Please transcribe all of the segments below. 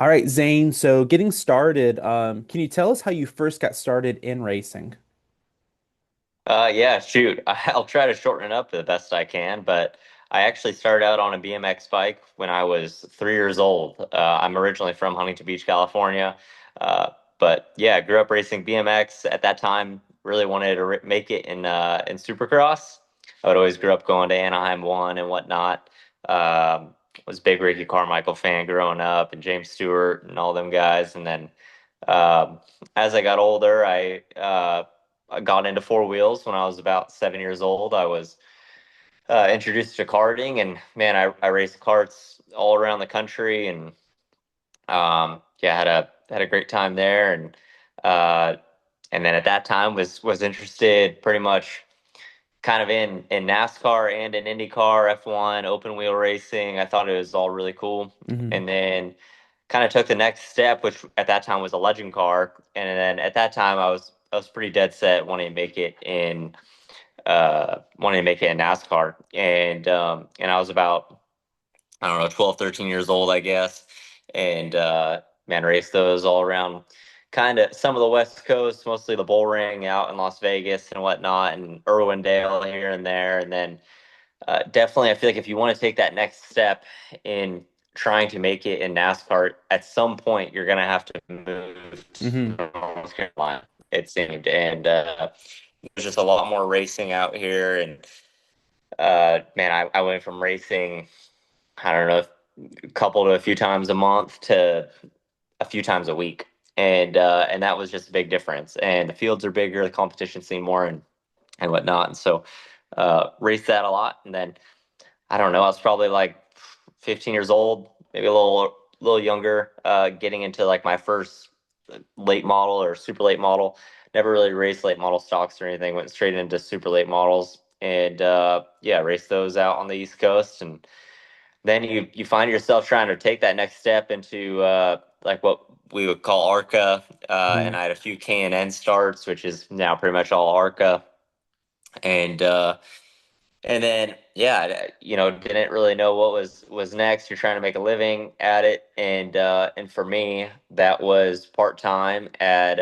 All right, Zane. So getting started, can you tell us how you first got started in racing? Yeah, shoot. I'll try to shorten it up the best I can, but I actually started out on a BMX bike when I was 3 years old. I'm originally from Huntington Beach, California. But yeah, I grew up racing BMX at that time, really wanted to make it in Supercross. I would always grew up going to Anaheim 1 and whatnot. Was a big Ricky Carmichael fan growing up and James Stewart and all them guys. And then um, as I got older, I got into four wheels when I was about 7 years old. I was introduced to karting, and man, I raced karts all around the country, and yeah, had a great time there. Uh, and then at that time was interested pretty much kind of in NASCAR and in IndyCar, F1, open wheel racing. I thought it was all really cool, Hmm. and then kind of took the next step, which at that time was a legend car. And then at that time, I was pretty dead set wanting to make it in NASCAR. And I was about, I don't know, 12, 13 years old, I guess. And man, raced those all around kind of some of the West Coast, mostly the Bull Ring out in Las Vegas and whatnot, and Irwindale here and there. And then definitely, I feel like if you want to take that next step in trying to make it in NASCAR, at some point you're going to have to move Hmm. to North Carolina, it seemed. And there's just a lot more racing out here. And man, I went from racing, I don't know, a couple to a few times a month to a few times a week. And that was just a big difference. And the fields are bigger, the competition seemed more and whatnot. And so raced that a lot. And then I don't know. I was probably like 15 years old, maybe a little younger, getting into like my first late model or super late model. Never really raced late model stocks or anything. Went straight into super late models, and yeah, raced those out on the East Coast. And then you find yourself trying to take that next step into like what we would call ARCA. And Hmm. I had a few K&N starts, which is now pretty much all ARCA. And then, yeah, didn't really know what was next. You're trying to make a living at it, and for me, that was part time at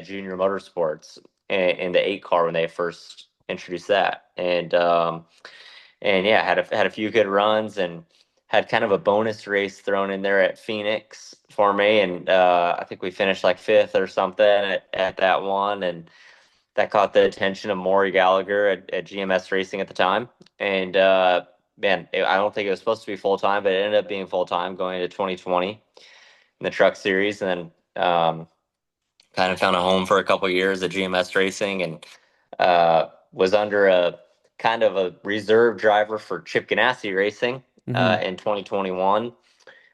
Junior Motorsports in the eight car when they first introduced that, and yeah, had a few good runs and had kind of a bonus race thrown in there at Phoenix for me, and I think we finished like fifth or something at that one, and that caught the attention of Maury Gallagher at GMS Racing at the time. And man, I don't think it was supposed to be full time, but it ended up being full time going into 2020 in the Truck Series, and then kind of found a home for a couple years at GMS Racing, and was under a kind of a reserve driver for Chip Ganassi Racing Hmm. in 2021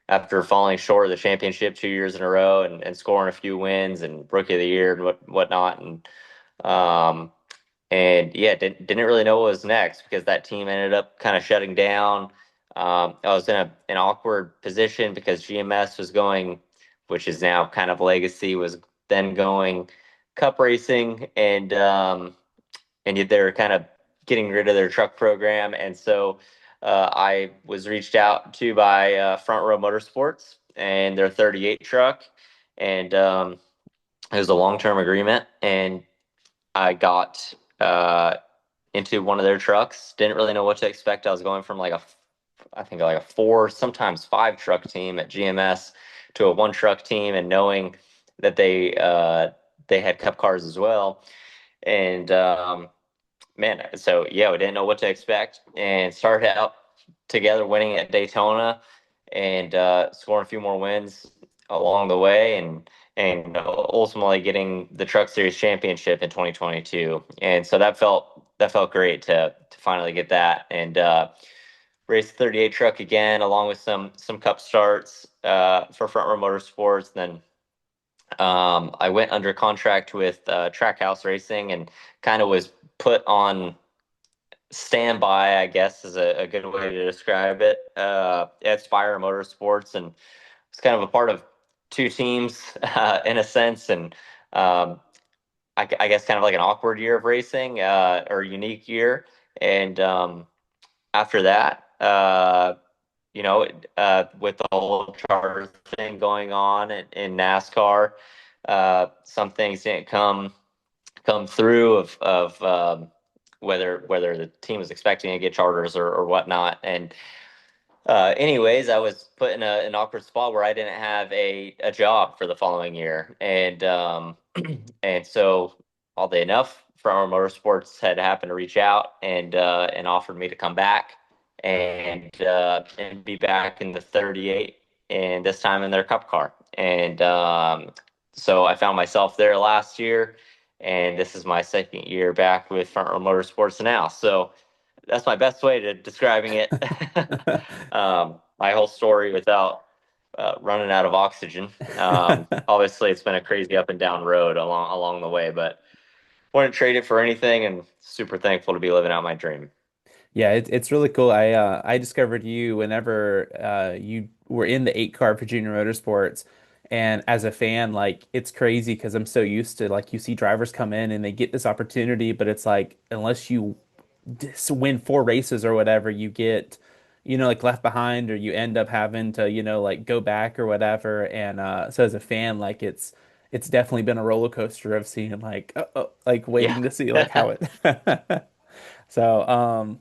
after falling short of the championship 2 years in a row and scoring a few wins and rookie of the year and whatnot. Um, and yeah, didn't really know what was next because that team ended up kind of shutting down. I was in an awkward position because GMS was going, which is now kind of legacy, was then going cup racing, and yet they're kind of getting rid of their truck program, and so I was reached out to by Front Row Motorsports and their 38 truck, and it was a long term agreement, and I got into one of their trucks. Didn't really know what to expect. I was going from I think like a four, sometimes five truck team at GMS to a one truck team, and knowing that they had cup cars as well. And man, so yeah, we didn't know what to expect, and started out together winning at Daytona, and scoring a few more wins along the way, and ultimately getting the Truck Series championship in 2022. And so that felt great to finally get that, and race the 38 truck again, along with some Cup starts for Front Row Motorsports. Then I went under contract with Trackhouse Racing and kind of was put on standby, I guess, is a good way to describe it. At Spire Motorsports, and it's kind of a part of two teams in a sense, and um, I guess kind of like an awkward year of racing or unique year. And after that, with the whole charter thing going on in NASCAR, some things didn't come through of whether the team was expecting to get charters or whatnot. And anyways, I was put in an awkward spot where I didn't have a job for the following year, and so oddly enough, Farmer Motorsports had happened to reach out and offered me to come back and be back in the 38, and this time in their Cup car, and so I found myself there last year, and this is my second year back with Front Row Motorsports now. So that's my best way to describing it. My whole story without running out of oxygen. Obviously, it's been a crazy up and down road along the way, but wouldn't trade it for anything, and super thankful to be living out my dream. Yeah, it's really cool. I discovered you whenever you were in the 8 car for Junior Motorsports, and as a fan, like it's crazy because I'm so used to like you see drivers come in and they get this opportunity, but it's like unless you win 4 races or whatever, you get like left behind or you end up having to like go back or whatever. And so as a fan, like it's definitely been a roller coaster of seeing like like Yeah. waiting to see like how it. So,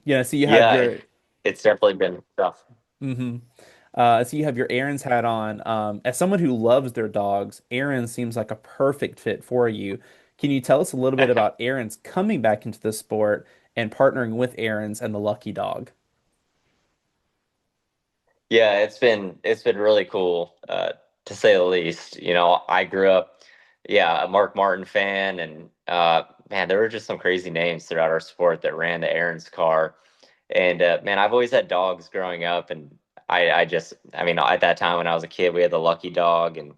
so you have Yeah, your it's definitely been tough. hmm so you have your Aaron's hat on. As someone who loves their dogs, Aaron seems like a perfect fit for you. Can you tell us a little bit about Aaron's coming back into the sport and partnering with Aaron's and the Lucky Dog? Yeah, it's been really cool, to say the least. I grew up, yeah, a Mark Martin fan, and man, there were just some crazy names throughout our sport that ran the Aaron's car. And man, I've always had dogs growing up, and I mean, at that time when I was a kid, we had the Lucky Dog, and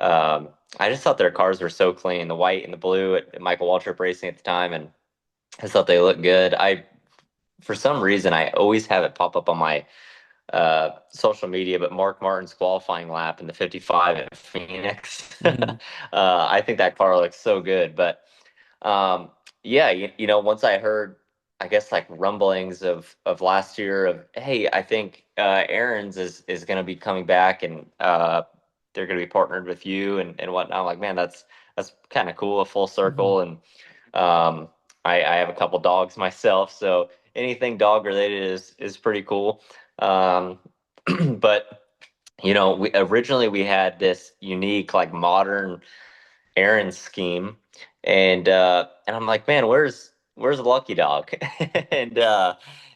um, I just thought their cars were so clean, the white and the blue at Michael Waltrip Racing at the time, and I thought they looked good. For some reason, I always have it pop up on my social media, but Mark Martin's qualifying lap in the 55 at Phoenix. Hmm I think that car looks so good. But um, yeah, once I heard, I guess like rumblings of last year of, hey, I think Aaron's is going to be coming back, and they're going to be partnered with you and whatnot. I'm like, man, that's kind of cool, a full hmm circle. And um, I have a couple dogs myself, so anything dog related is pretty cool. Um, but we had this unique, like modern errand scheme, and I'm like, man, where's the Lucky Dog? and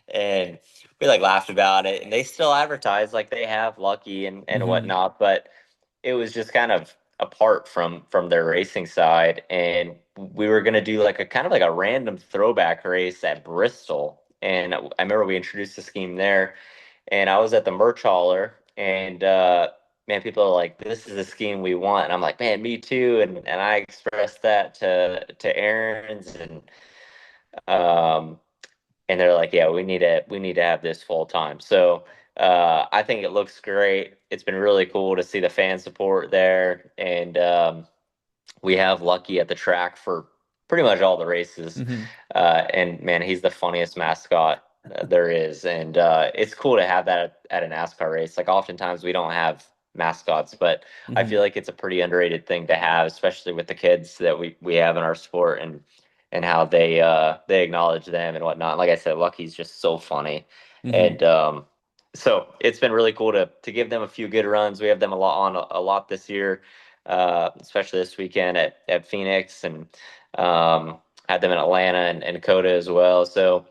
and we like laughed about it, and they still advertise like they have Lucky and hmm whatnot, but it was just kind of apart from their racing side, and we were gonna do like a kind of like a random throwback race at Bristol, and I remember we introduced the scheme there, and I was at the merch hauler, and man, people are like, "This is the scheme we want," and I'm like, "Man, me too," and I expressed that to Aaron's, um, and they're like, "Yeah, we need to have this full time." So I think it looks great. It's been really cool to see the fan support there, and we have Lucky at the track for pretty much all the races. hmm And man, he's the funniest mascot there is. And it's cool to have that at a NASCAR race. Like oftentimes we don't have mascots, but I hmm feel like it's a pretty underrated thing to have, especially with the kids that we have in our sport, and how they acknowledge them and whatnot. Like I said, Lucky's just so funny. hmm And so it's been really cool to give them a few good runs. We have them a lot this year, especially this weekend at Phoenix, and had them in Atlanta and Coda as well. So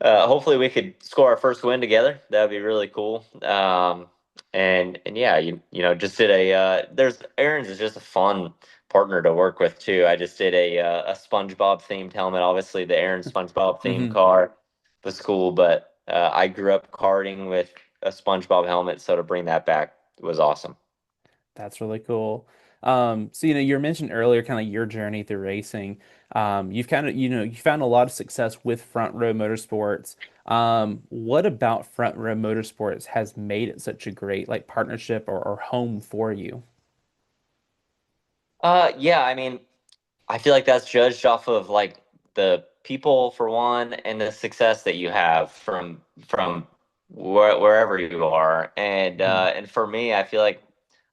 hopefully we could score our first win together. That would be really cool. And yeah, just did there's Aaron's is just a fun partner to work with too. I just did a SpongeBob themed helmet. Obviously, the Aaron SpongeBob themed hmm car was cool, but I grew up karting with a SpongeBob helmet, so to bring that back was awesome. That's really cool. So you mentioned earlier kind of your journey through racing. You've kind of you found a lot of success with Front Row Motorsports. What about Front Row Motorsports has made it such a great like partnership or home for you? Yeah, I mean, I feel like that's judged off of like the people for one, and the success that you have from wherever you are. Mhm. And for me, I feel like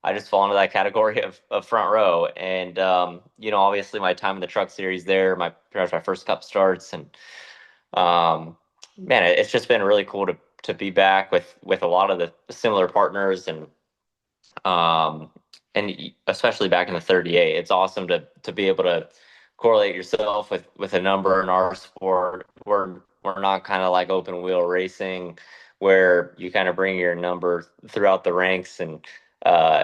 I just fall into that category of front row. And obviously my time in the Truck Series there, my pretty much my first Cup starts, and um, man, it's just been really cool to be back with a lot of the similar partners, um, and especially back in the 38. It's awesome to be able to correlate yourself with a number in our sport. We're not kind of like open wheel racing where you kind of bring your number throughout the ranks, and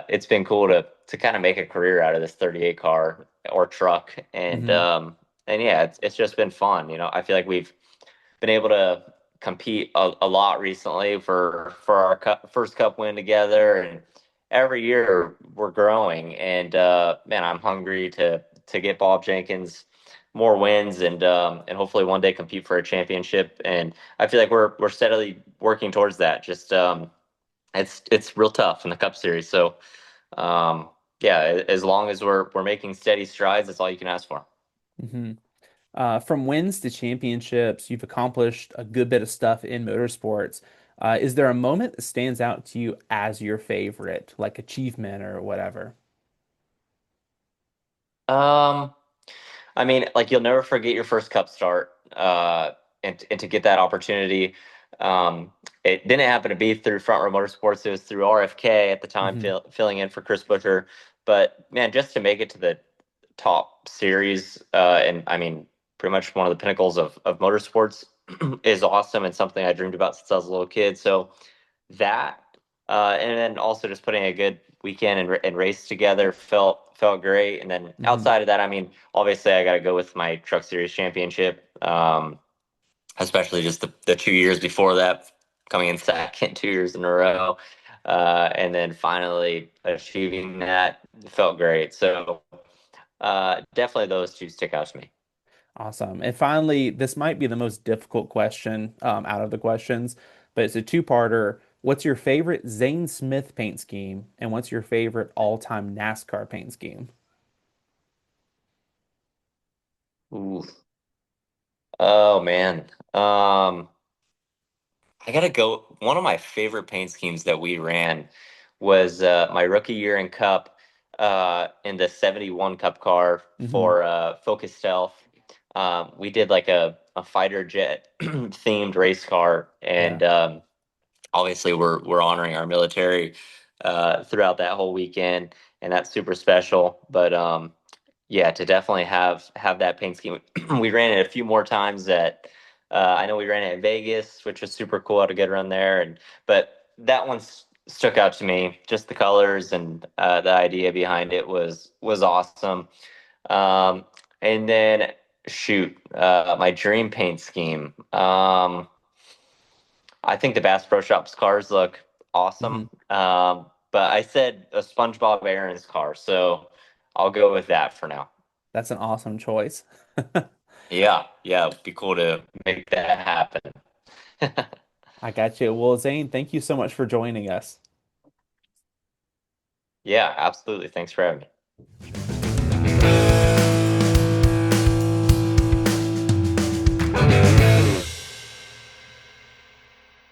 it's been cool to kind of make a career out of this 38 car or truck, Mhm. and yeah, it's just been fun. I feel like we've been able to compete a lot recently for our first cup win together, and every year we're growing. And man, I'm hungry to get Bob Jenkins more wins, and hopefully one day compete for a championship. And I feel like we're steadily working towards that. Just it's real tough in the Cup Series. So yeah, as long as we're making steady strides, that's all you can ask for. Mhm. From wins to championships, you've accomplished a good bit of stuff in motorsports. Is there a moment that stands out to you as your favorite, like achievement or whatever? Um, I mean, like you'll never forget your first cup start, and to get that opportunity. It didn't happen to be through Front Row Motorsports; it was through RFK at the time, Hmm. filling in for Chris Butcher. But man, just to make it to the top series, and I mean, pretty much one of the pinnacles of motorsports, is awesome and something I dreamed about since I was a little kid. So that, and then also just putting a good weekend and race together felt great. And then Hmm. outside of that, I mean, obviously I got to go with my Truck Series championship, especially just the 2 years before that, coming in second 2 years in a row, and then finally achieving that felt great. So definitely those two stick out to me. Awesome. And finally, this might be the most difficult question out of the questions, but it's a two-parter. What's your favorite Zane Smith paint scheme, and what's your favorite all-time NASCAR paint scheme? Ooh. Oh man. I gotta go. One of my favorite paint schemes that we ran was my rookie year in Cup, in the 71 Cup car Hmm. for Focus Stealth. We did like a fighter jet themed race car, Yeah. and obviously we're honoring our military throughout that whole weekend, and that's super special. But yeah, to definitely have that paint scheme. We ran it a few more times at I know we ran it in Vegas, which was super cool. Had a good run there, and but that one stuck out to me. Just the colors and the idea behind it was awesome. Um, and then shoot, my dream paint scheme. I think the Bass Pro Shops cars look awesome. Hmm. But I said a SpongeBob Aaron's car, so I'll go with that for now. That's an awesome choice. Yeah, it'd be cool to make that happen. I got you. Well, Zane, thank you so much for joining us. Yeah, absolutely. Thanks for having me.